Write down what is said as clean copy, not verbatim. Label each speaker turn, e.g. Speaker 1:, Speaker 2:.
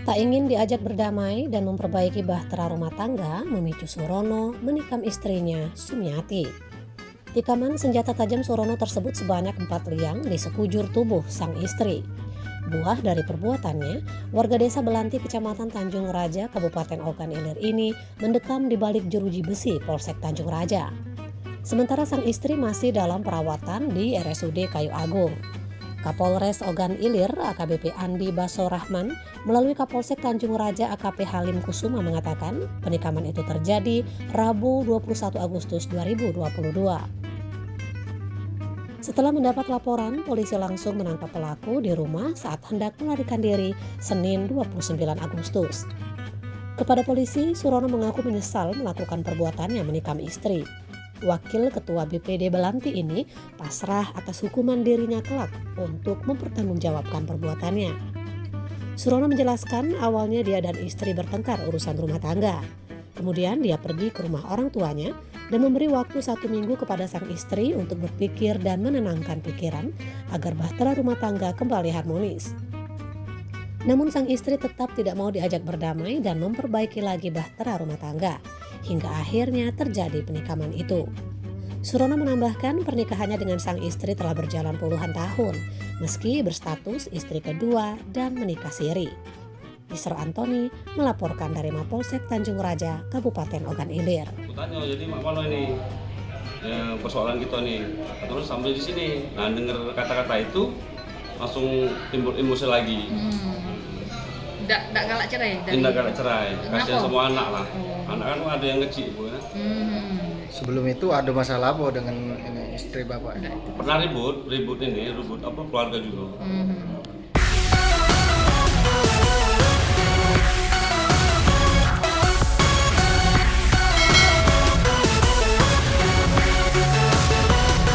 Speaker 1: Tak ingin diajak berdamai dan memperbaiki bahtera rumah tangga memicu Surono menikam istrinya, Sumiati. Tikaman senjata tajam Surono tersebut sebanyak 4 liang di sekujur tubuh sang istri. Buah dari perbuatannya, warga desa Belanti, Kecamatan Tanjung Raja, Kabupaten Ogan Ilir ini mendekam di balik jeruji besi Polsek Tanjung Raja. Sementara sang istri masih dalam perawatan di RSUD Kayu Agung. Kapolres Ogan Ilir AKBP Andi Baso Rahman melalui Kapolsek Tanjung Raja AKP Halim Kusuma mengatakan penikaman itu terjadi Rabu 21 Agustus 2022. Setelah mendapat laporan, polisi langsung menangkap pelaku di rumah saat hendak melarikan diri Senin 29 Agustus. Kepada polisi, Surono mengaku menyesal melakukan perbuatannya menikam istri. Wakil Ketua BPD Belanti ini pasrah atas hukuman dirinya kelak untuk mempertanggungjawabkan perbuatannya. Surono menjelaskan awalnya dia dan istri bertengkar urusan rumah tangga. Kemudian dia pergi ke rumah orang tuanya dan memberi waktu 1 minggu kepada sang istri untuk berpikir dan menenangkan pikiran agar bahtera rumah tangga kembali harmonis. Namun sang istri tetap tidak mau diajak berdamai dan memperbaiki lagi bahtera rumah tangga, hingga akhirnya terjadi penikaman itu. Surono menambahkan pernikahannya dengan sang istri telah berjalan puluhan tahun, meski berstatus istri kedua dan menikah siri. Isra Antoni melaporkan dari Mapolsek Tanjung Raja, Kabupaten Ogan Ilir.
Speaker 2: Tanya, jadi kalau ini persoalan kita nih, terus sampai di sini, nah dengar kata-kata itu langsung timbul emosi lagi.
Speaker 3: Nggak galak cerai?
Speaker 2: Tidak galak cerai, kasihan
Speaker 3: Kenapa?
Speaker 2: semua anak lah. Anak kan ada yang kecil Bu, ya.
Speaker 4: Sebelum itu ada masalah apa dengan ini, istri bapak?
Speaker 2: Pernah ribut apa keluarga juga.